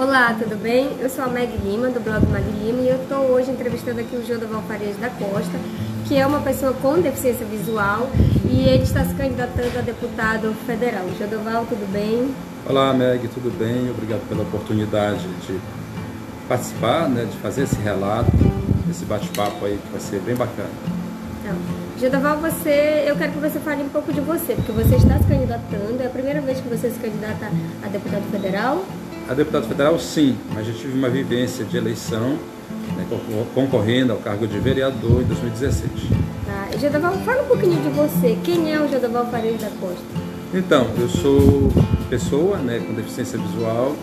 Olá, tudo bem? Eu sou a Meg Lima, do blog Meg Lima, e eu estou hoje entrevistando aqui o Jodoval Farias da Costa, que é uma pessoa com deficiência visual e ele está se candidatando a deputado federal. Jodoval, tudo bem? Olá, Meg, tudo bem? Obrigado pela oportunidade de participar, de fazer esse relato, esse bate-papo aí que vai ser bem bacana. Então, Jodoval, eu quero que você fale um pouco de você, porque você está se candidatando, é a primeira vez que você se candidata a deputado federal? A deputado federal, sim, mas já tive uma vivência de eleição, concorrendo ao cargo de vereador em 2016. Tá. Jodoval, fala um pouquinho de você. Quem é o Jodoval Farias da Costa? Então, eu sou pessoa com deficiência visual.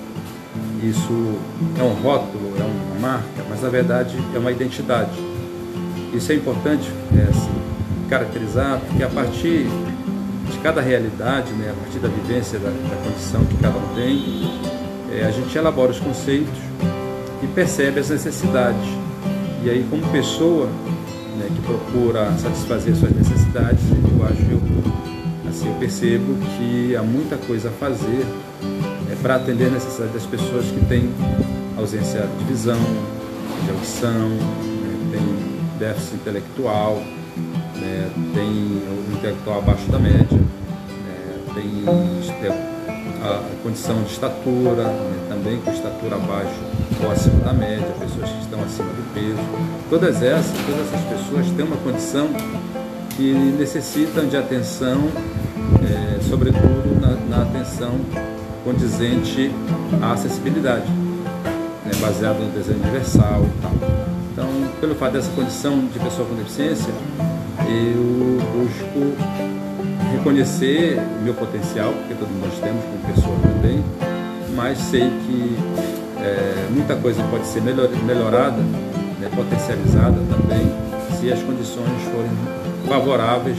Isso é um rótulo, é uma marca, mas na verdade é uma identidade. Isso é importante caracterizar, porque a partir de cada realidade, a partir da vivência, da condição que cada um tem, a gente elabora os conceitos e percebe as necessidades. E aí, como pessoa que procura satisfazer suas necessidades, eu percebo que há muita coisa a fazer para atender a necessidade das pessoas que têm ausência de visão, de audição, tem déficit intelectual, tem o intelectual abaixo da média, tem a condição de estatura, também com estatura abaixo ou acima da média, pessoas que estão acima do peso. Todas essas pessoas têm uma condição que necessitam de atenção, sobretudo na atenção condizente à acessibilidade, baseado no desenho universal e tal. Então, pelo fato dessa condição de pessoa com deficiência, eu busco reconhecer meu potencial, porque todos nós temos como pessoa também, mas sei que muita coisa pode ser melhorada, potencializada também, se as condições forem favoráveis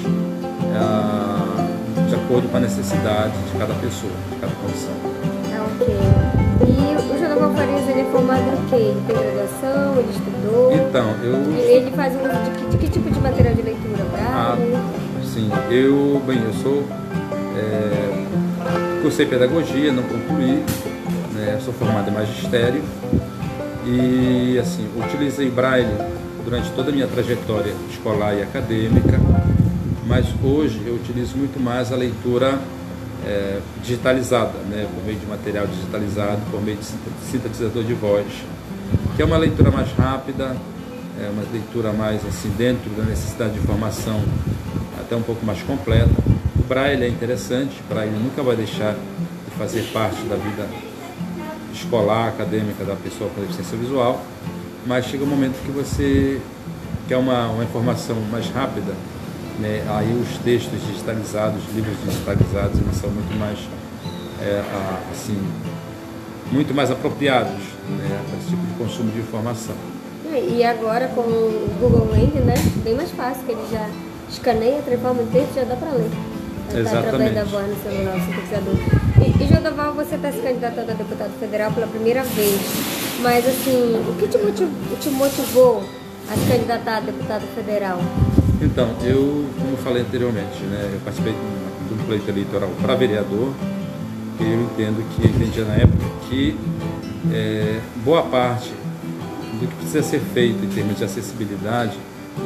de acordo com a necessidade de cada pessoa, de cada condição. Ok. E o Jodoval Farias, ele é formado em quê? Ele tem graduação, ele estudou? Então, Ele faz uso de que tipo de material de leitura? Braille? Sim, eu sou cursei pedagogia, não concluí, sou formado em magistério e utilizei Braille durante toda a minha trajetória escolar e acadêmica, mas hoje eu utilizo muito mais a leitura digitalizada, por meio de material digitalizado, por meio de sintetizador de voz, que é uma leitura mais rápida, uma leitura mais dentro da necessidade de informação, até um pouco mais completa. O Braille é interessante, o Braille nunca vai deixar de fazer parte da vida escolar, acadêmica da pessoa com deficiência visual, mas chega um momento que você quer uma informação mais rápida, aí os textos digitalizados, livros digitalizados, eles são muito mais muito mais apropriados para esse tipo de consumo de informação. E agora com o Google Lens, bem mais fácil, que ele já escaneia, transforma em texto, já dá para ler. Exatamente. Através da voz no celular, o sintetizador. E Jodoval, você está se candidatando a deputado federal pela primeira vez, mas o que te motivou a se candidatar a deputado federal? Então, como eu falei anteriormente, eu participei de um pleito eleitoral para vereador, e eu entendia na época que boa parte do que precisa ser feito em termos de acessibilidade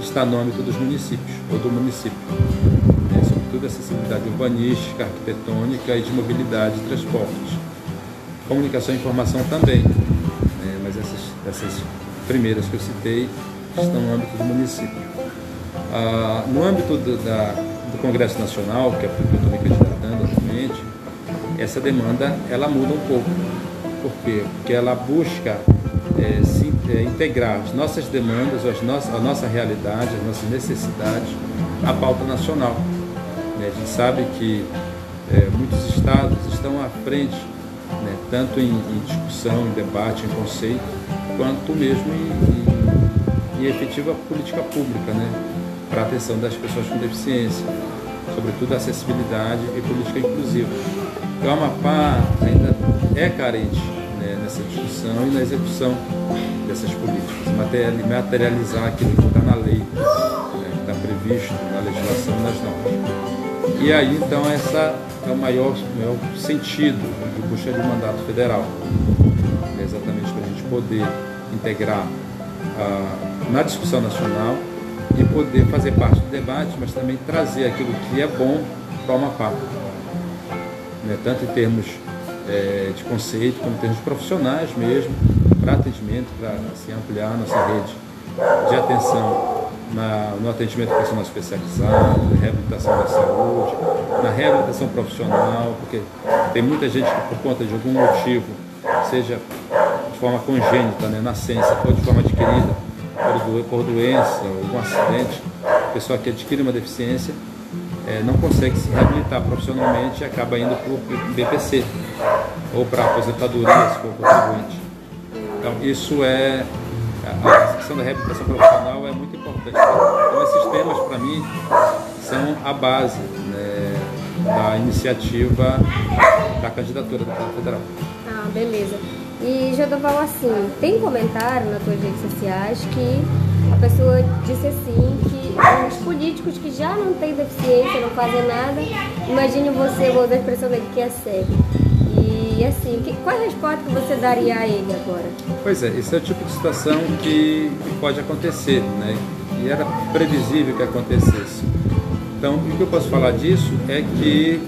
está no âmbito dos municípios, ou do município, sobretudo acessibilidade urbanística, arquitetônica e de mobilidade e transportes. Comunicação e informação também, mas essas primeiras que eu citei estão no âmbito do município. No âmbito do Congresso Nacional, que é o que eu estou me candidatando atualmente, essa demanda ela muda um pouco. Por quê? Porque ela busca integrar as nossas demandas, a nossa realidade, as nossas necessidades à pauta nacional. A gente sabe que muitos estados estão à frente, tanto em discussão, em debate, em conceito, quanto mesmo em efetiva política pública, para a atenção das pessoas com deficiência, sobretudo a acessibilidade e política inclusiva. O Amapá ainda é carente nessa discussão e na execução dessas políticas, materializar aquilo que está na lei, que está previsto na legislação e nas normas. E aí, então, essa é o maior sentido de busca de mandato federal. exatamente para a gente poder integrar na discussão nacional e poder fazer parte do debate, mas também trazer aquilo que é bom para o Amapá, né? Tanto em termos de conceito, como em termos profissionais mesmo, para atendimento, para assim, ampliar a nossa rede de atenção no atendimento personal especializado, na reabilitação da saúde, na reabilitação profissional, porque tem muita gente que por conta de algum motivo, seja de forma congênita, né, nascença, ou de forma adquirida, por doença, ou algum acidente, a pessoa que adquire uma deficiência não consegue se reabilitar profissionalmente e acaba indo para o BPC, ou para a aposentadoria, se for contribuinte. Então, isso a questão da reabilitação profissional é muito importante. Então, esses temas, para mim, são a base, né, da iniciativa da candidatura do deputado federal. Ah, beleza. E, Jodoval, assim, tem comentário nas tuas redes sociais que a pessoa disse assim que os políticos que já não têm deficiência, não fazem nada, imagine você, vou usar a expressão dele, que é cego. E assim, qual a resposta que você daria a ele agora? Pois é, esse é o tipo de situação que pode acontecer, né? E era previsível que acontecesse. Então, o que eu posso falar disso é que,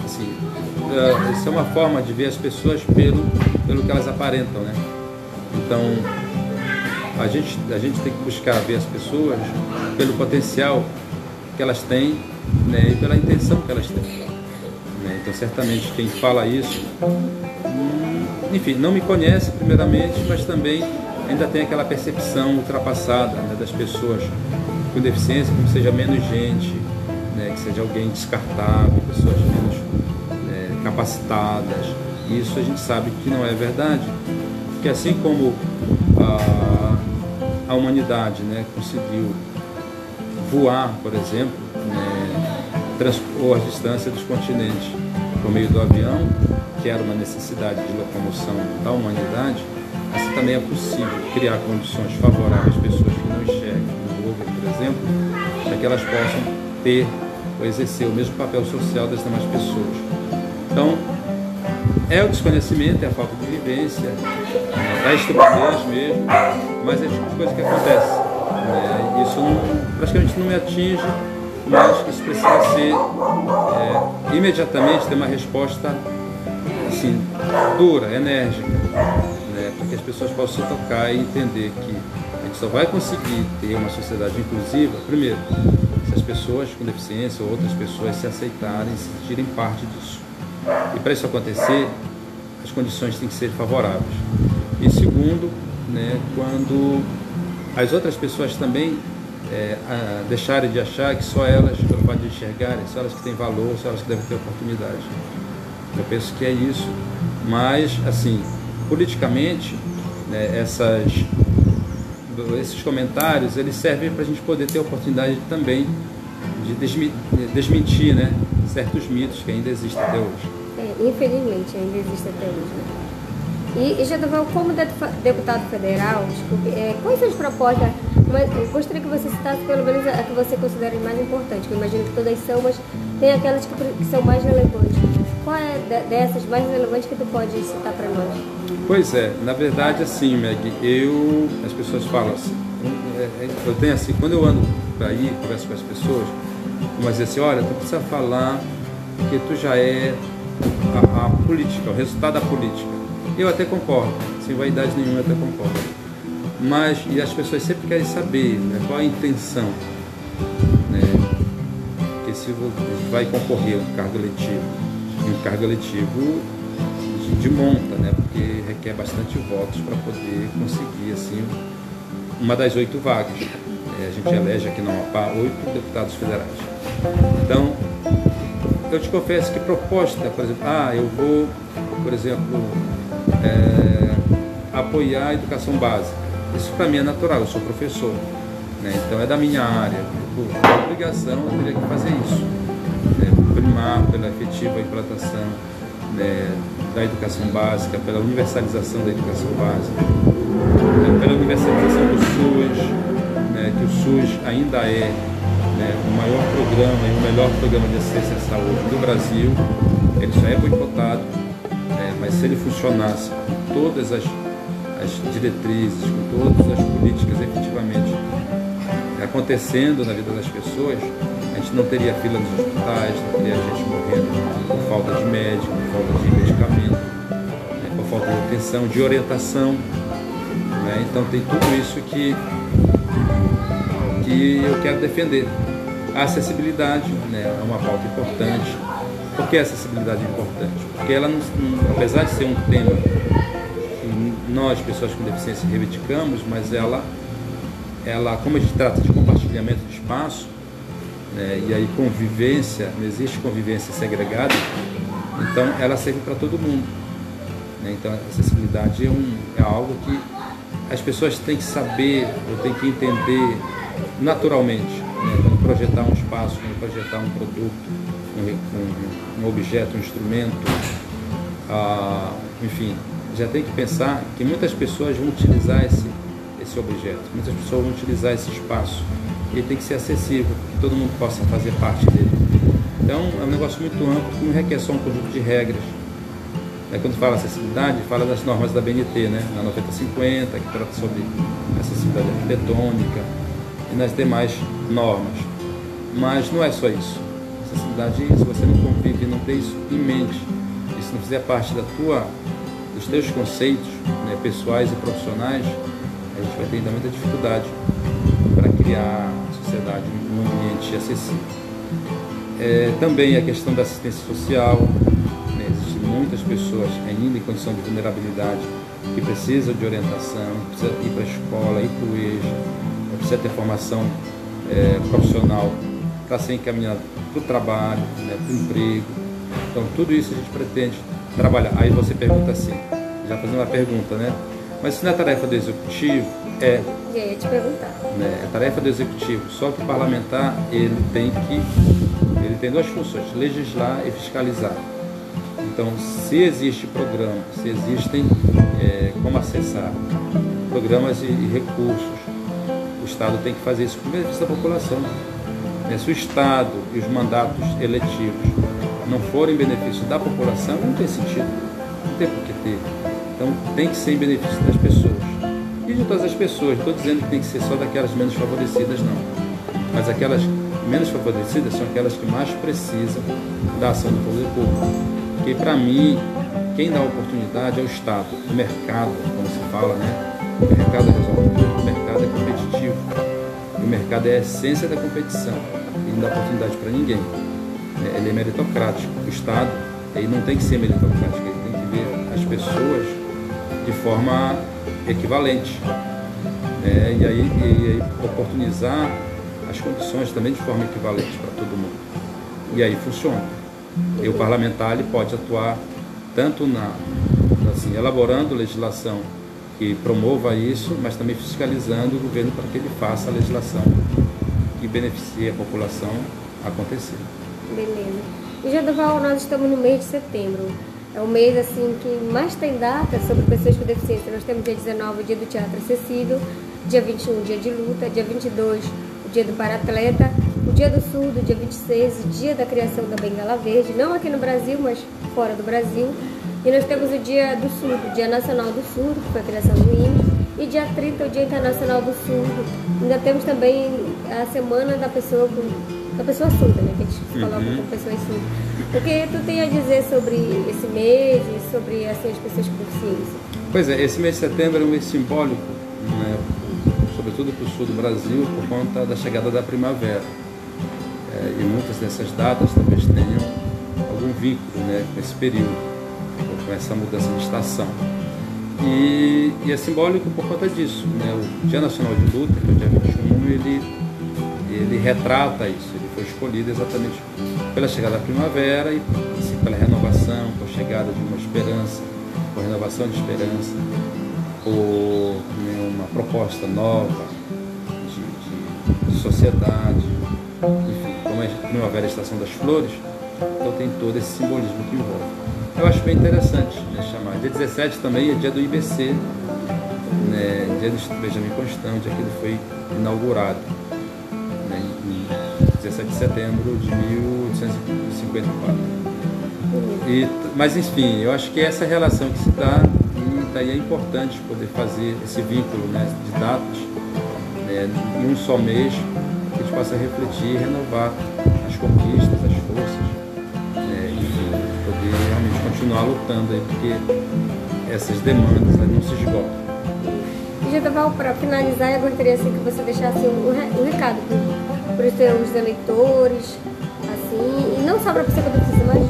assim, isso é uma forma de ver as pessoas pelo que elas aparentam, né? Então, a gente tem que buscar ver as pessoas pelo potencial que elas têm, né? E pela intenção que elas têm. Então, certamente, quem fala isso, enfim, não me conhece primeiramente, mas também ainda tem aquela percepção ultrapassada, né, das pessoas com deficiência, como seja menos gente, né, que seja alguém descartável, pessoas menos capacitadas. E isso a gente sabe que não é verdade, porque assim como a humanidade, né, conseguiu voar, por exemplo, né, transpor as distâncias dos continentes por meio do avião, que era uma necessidade de locomoção da humanidade, assim também é possível criar condições favoráveis às pessoas que não enxergam, não ouvem, por exemplo, para que elas possam ter ou exercer o mesmo papel social das demais pessoas. Então, é o desconhecimento, é a falta de vivência, é a estupidez mesmo, mas é o tipo de coisa que acontece. Isso praticamente não me atinge, mas isso precisa ser imediatamente ter uma resposta assim, dura, enérgica, né, para que as pessoas possam se tocar e entender que a gente só vai conseguir ter uma sociedade inclusiva, primeiro, se as pessoas com deficiência ou outras pessoas se aceitarem, se sentirem parte disso. E para isso acontecer, as condições têm que ser favoráveis. E segundo, né, quando as outras pessoas também deixarem de achar que só elas, pelo fato de enxergarem, só elas que têm valor, só elas que devem ter oportunidade. Eu penso que é isso. Mas, assim, politicamente, né, esses comentários, eles servem para a gente poder ter a oportunidade também de desmentir, né, certos mitos que ainda existem até hoje. Infelizmente, ainda existe até hoje, né? E Jodoval, como deputado federal, quais são as propostas? Eu gostaria que você citasse pelo menos a que você considera mais importante, que eu imagino que todas são, mas tem aquelas que são mais relevantes. Qual é dessas mais relevantes que tu pode citar para nós? Pois é, na verdade, assim, Meg, as pessoas falam assim, eu tenho assim, quando eu ando por aí, converso com as pessoas, mas dizem assim, olha, tu precisa falar porque tu já é a política, o resultado da política. Eu até concordo, sem vaidade nenhuma, eu até concordo. Mas, e as pessoas sempre querem saber, né, qual a intenção, né, porque se vai concorrer a um cargo eletivo, de monta, né, porque requer bastante votos para poder conseguir, assim, uma das 8 vagas. A gente elege aqui no Amapá 8 deputados federais. Então, eu te confesso que proposta, por exemplo, eu vou, por exemplo, apoiar a educação básica. Isso para mim é natural, eu sou professor, né? Então é da minha área, por obrigação eu teria que fazer isso, né? Primar pela efetiva implantação, né, da educação básica, pela universalização da educação básica, né, pela universalização do SUS, né, que o SUS ainda é, né, o maior programa e o melhor programa de assistência à saúde do Brasil. Ele só é boicotado, mas se ele funcionasse com todas as as diretrizes, com todas as políticas efetivamente acontecendo na vida das pessoas, a gente não teria fila nos hospitais, não teria gente morrendo por falta de médico, por falta de medicamento, né, por falta de atenção, de orientação. Né? Então tem tudo isso que eu quero defender. A acessibilidade, né, é uma pauta importante. Por que a acessibilidade é importante? Porque ela, apesar de ser um tema que nós, pessoas com deficiência, reivindicamos, mas ela, como a gente trata de compartilhamento de espaço, né, e aí convivência, não existe convivência segregada, então ela serve para todo mundo. Né? Então a acessibilidade é algo que as pessoas têm que saber, ou têm que entender naturalmente, né? Quando projetar um espaço, quando projetar um produto, um objeto, um instrumento, enfim, já tem que pensar que muitas pessoas vão utilizar esse objeto, muitas pessoas vão utilizar esse espaço, e ele tem que ser acessível, que todo mundo possa fazer parte dele. Então é um negócio muito amplo, que não requer só um conjunto de regras. Quando fala acessibilidade, fala das normas da BNT, né? Na 9050, que trata sobre acessibilidade arquitetônica, e nas demais normas. Mas não é só isso. Acessibilidade, se você não convive, não tem isso em mente, e se não fizer parte dos teus conceitos, né, pessoais e profissionais, a gente vai ter ainda muita dificuldade para criar a sociedade num ambiente acessível. Também a questão da assistência social, né, existem muitas pessoas ainda em condição de vulnerabilidade que precisam de orientação, precisa ir para a escola, ir para o EJA, precisa ter formação profissional para ser encaminhado para o trabalho, né, para o emprego. Então tudo isso a gente pretende trabalhar. Aí você pergunta assim, já fazendo uma pergunta, né? Mas se não é tarefa do executivo, Eu ia te perguntar. Né, é tarefa do executivo, só que o parlamentar ele tem duas funções, legislar e fiscalizar. Então, se existe programa, se existem como acessar programas e recursos, o Estado tem que fazer isso com benefício da população. Se o Estado e os mandatos eletivos não forem em benefício da população, não tem sentido, não tem por que ter. Então, tem que ser em benefício das pessoas. E de todas as pessoas, não estou dizendo que tem que ser só daquelas menos favorecidas, não. Mas aquelas menos favorecidas são aquelas que mais precisam da ação do poder público. Porque, para mim, quem dá oportunidade é o Estado, o mercado, como se fala, né? O mercado resolve tudo, o mercado é competitivo. O mercado é a essência da competição. Ele não dá oportunidade para ninguém. Ele é meritocrático. O Estado, ele não tem que ser meritocrático, ele tem que ver as pessoas de forma equivalente. E aí oportunizar as condições também de forma equivalente para todo mundo. E aí funciona. E o parlamentar ele pode atuar tanto assim, elaborando legislação que promova isso, mas também fiscalizando o governo para que ele faça a legislação que beneficie a população acontecer. Beleza. E Jodoval, nós estamos no mês de setembro. É o mês assim, que mais tem data sobre pessoas com deficiência. Nós temos dia 19, o dia do teatro acessível, dia 21, dia de luta, dia 22, o dia do paratleta, o dia do surdo, dia 26, o dia da criação da bengala verde, não aqui no Brasil, mas fora do Brasil. E nós temos o dia do surdo, o dia nacional do surdo, que foi a criação do INE, e dia 30, o dia internacional do surdo. Ainda temos também a semana da pessoa surda, né, que a gente coloca como pessoas surdas. O que tu tem a dizer sobre esse mês e sobre assim, as pessoas com deficiência? Pois é, esse mês de setembro é um mês simbólico, né, sobretudo para o sul do Brasil, por conta da chegada da primavera. E muitas dessas datas talvez tenham algum vínculo, né, com esse período, com essa mudança de estação. E é simbólico por conta disso. Né? O Dia Nacional de Luta, que é o dia 21, ele retrata isso. Ele foi escolhido exatamente pela chegada da primavera e assim, pela renovação, por chegada de uma esperança, por renovação de esperança, por uma proposta nova de sociedade, enfim, como é a primavera, a estação das flores, então tem todo esse simbolismo que envolve. Eu acho bem interessante, né, chamar. Dia 17 também é dia do IBC, né, dia do Instituto Benjamin Constant, onde aquilo foi inaugurado, né, em 17 de setembro de 1854. Mas enfim, eu acho que essa relação que se dá e é importante poder fazer esse vínculo, né, de datas, né, em um só mês, que a gente possa refletir e renovar as conquistas, as forças, né, enfim, poder realmente continuar lutando aí, porque essas demandas não se esgotam. Jodoval, para finalizar, eu gostaria assim, que você deixasse um recado para os seus eleitores, assim, e não só para a pessoa que precisa, mas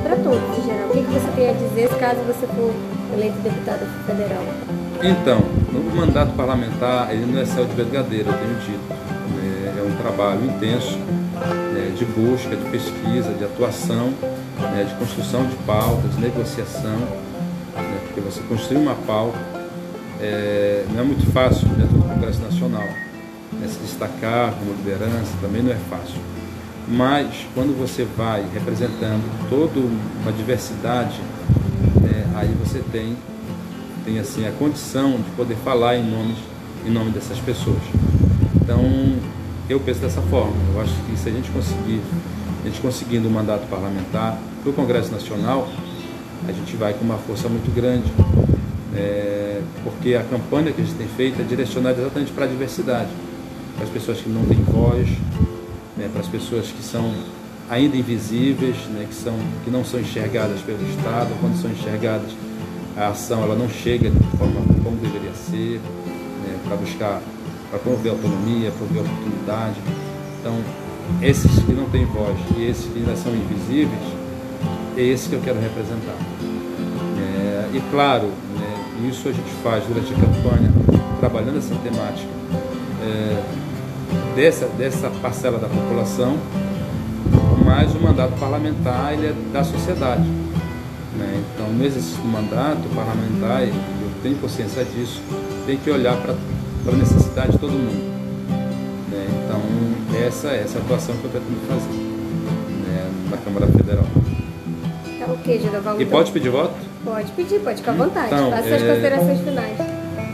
para todos em geral. O que você tem a dizer caso você for eleito deputado federal? Então, o mandato parlamentar, ele não é céu de brigadeiro, eu tenho dito. É um trabalho intenso, né, de busca, de pesquisa, de atuação, né, de construção de pautas, de negociação, né, porque você construir uma pauta não é muito fácil dentro do Congresso Nacional, né, se destacar como liderança também não é fácil. Mas quando você vai representando toda uma diversidade, aí você tem assim, a condição de poder falar em nome dessas pessoas. Então, eu penso dessa forma. Eu acho que se a gente conseguindo um mandato parlamentar para o Congresso Nacional, a gente vai com uma força muito grande, porque a campanha que a gente tem feito é direcionada exatamente para a diversidade, para as pessoas que não têm voz, para as pessoas que são ainda invisíveis, né, que não são enxergadas pelo Estado. Quando são enxergadas, a ação ela não chega de forma como deveria ser, né, para promover autonomia, promover oportunidade. Então, esses que não têm voz e esses que ainda são invisíveis, é esse que eu quero representar. E claro, né, isso a gente faz durante a campanha, trabalhando essa temática dessa parcela da população, mas o mandato parlamentar ele é da sociedade, né? Então, no exercício do mandato parlamentar, eu tenho consciência disso, tem que olhar para a necessidade de todo mundo, né? Então, essa é a atuação que eu pretendo fazer, né, na Câmara Federal. Tá ok, Jodoval. E pode pedir voto? Pode pedir, pode ficar à vontade. Então, faça suas considerações finais.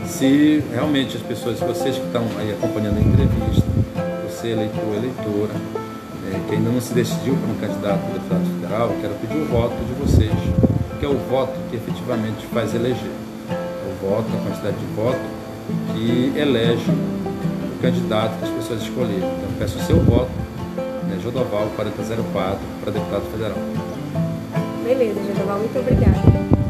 Se realmente as pessoas, vocês que estão aí acompanhando a entrevista, você eleitor, eleitora, que ainda não se decidiu para um candidato a deputado federal, eu quero pedir o voto de vocês, que é o voto que efetivamente faz eleger. O voto, a quantidade de voto que elege o candidato que as pessoas escolheram. Então, eu peço o seu voto, Jodoval 4004, para deputado federal. Beleza, Jodoval, muito obrigada.